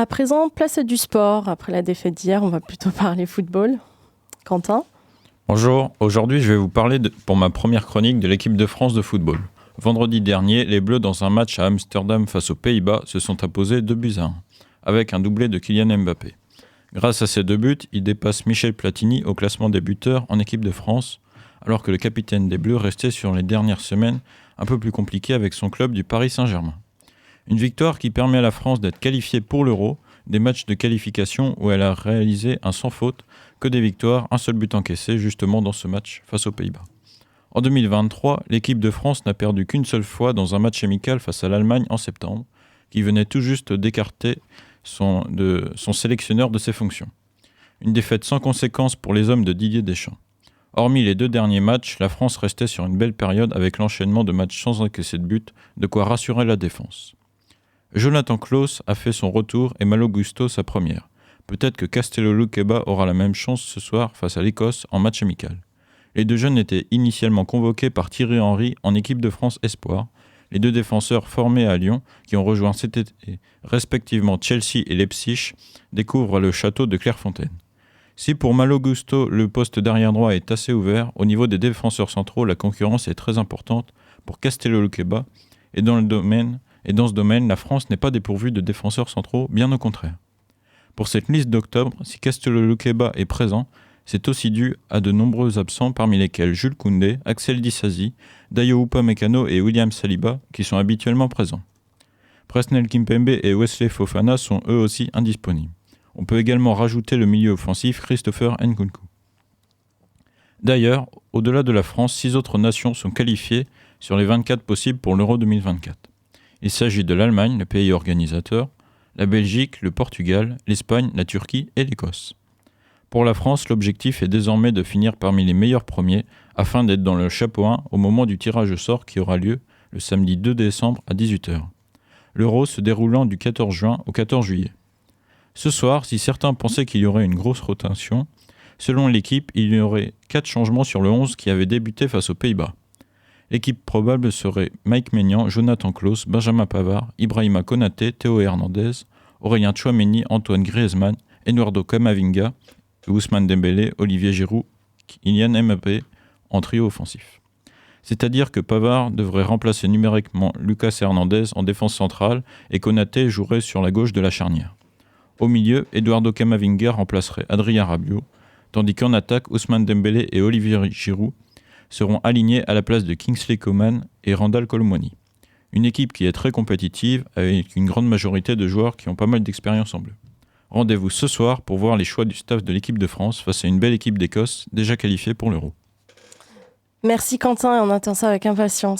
À présent, place à du sport. Après la défaite d'hier, on va plutôt parler football. Quentin ? Bonjour, aujourd'hui je vais vous parler pour ma première chronique de l'équipe de France de football. Vendredi dernier, les Bleus dans un match à Amsterdam face aux Pays-Bas se sont imposés 2-1, avec un doublé de Kylian Mbappé. Grâce à ces 2 buts, il dépasse Michel Platini au classement des buteurs en équipe de France, alors que le capitaine des Bleus restait sur les dernières semaines un peu plus compliqué avec son club du Paris Saint-Germain. Une victoire qui permet à la France d'être qualifiée pour l'Euro, des matchs de qualification où elle a réalisé un sans faute, que des victoires, un seul but encaissé justement dans ce match face aux Pays-Bas. En 2023, l'équipe de France n'a perdu qu'une seule fois dans un match amical face à l'Allemagne en septembre, qui venait tout juste d'écarter son sélectionneur de ses fonctions. Une défaite sans conséquence pour les hommes de Didier Deschamps. Hormis les 2 derniers matchs, la France restait sur une belle période avec l'enchaînement de matchs sans encaisser de but, de quoi rassurer la défense. Jonathan Klaus a fait son retour et Malo Gusto sa première. Peut-être que Castello Luqueba aura la même chance ce soir face à l'Écosse en match amical. Les 2 jeunes étaient initialement convoqués par Thierry Henry en équipe de France Espoir. Les 2 défenseurs formés à Lyon, qui ont rejoint cet été respectivement Chelsea et Leipzig, découvrent le château de Clairefontaine. Si pour Malo Gusto, le poste d'arrière droit est assez ouvert, au niveau des défenseurs centraux, la concurrence est très importante pour Castello Luqueba et dans ce domaine, la France n'est pas dépourvue de défenseurs centraux, bien au contraire. Pour cette liste d'octobre, si Castello Luqueba est présent, c'est aussi dû à de nombreux absents parmi lesquels Jules Koundé, Axel Disasi, Dayo Upamecano et William Saliba qui sont habituellement présents. Presnel Kimpembe et Wesley Fofana sont eux aussi indisponibles. On peut également rajouter le milieu offensif Christopher Nkunku. D'ailleurs, au-delà de la France, 6 autres nations sont qualifiées sur les 24 possibles pour l'Euro 2024. Il s'agit de l'Allemagne, le pays organisateur, la Belgique, le Portugal, l'Espagne, la Turquie et l'Écosse. Pour la France, l'objectif est désormais de finir parmi les meilleurs premiers afin d'être dans le chapeau 1 au moment du tirage au sort qui aura lieu le samedi 2 décembre à 18h. L'Euro se déroulant du 14 juin au 14 juillet. Ce soir, si certains pensaient qu'il y aurait une grosse rotation, selon l'équipe, il y aurait 4 changements sur le 11 qui avait débuté face aux Pays-Bas. L'équipe probable serait Mike Maignan, Jonathan Klaus, Benjamin Pavard, Ibrahima Konaté, Théo Hernandez, Aurélien Tchouaméni, Antoine Griezmann, Eduardo Camavinga, Ousmane Dembélé, Olivier Giroud, Kylian Mbappé en trio offensif. C'est-à-dire que Pavard devrait remplacer numériquement Lucas Hernandez en défense centrale et Konaté jouerait sur la gauche de la charnière. Au milieu, Eduardo Camavinga remplacerait Adrien Rabiot, tandis qu'en attaque, Ousmane Dembélé et Olivier Giroud seront alignés à la place de Kingsley Coman et Randal Colomwani. Une équipe qui est très compétitive avec une grande majorité de joueurs qui ont pas mal d'expérience en bleu. Rendez-vous ce soir pour voir les choix du staff de l'équipe de France face à une belle équipe d'Écosse déjà qualifiée pour l'Euro. Merci Quentin et on attend ça avec impatience.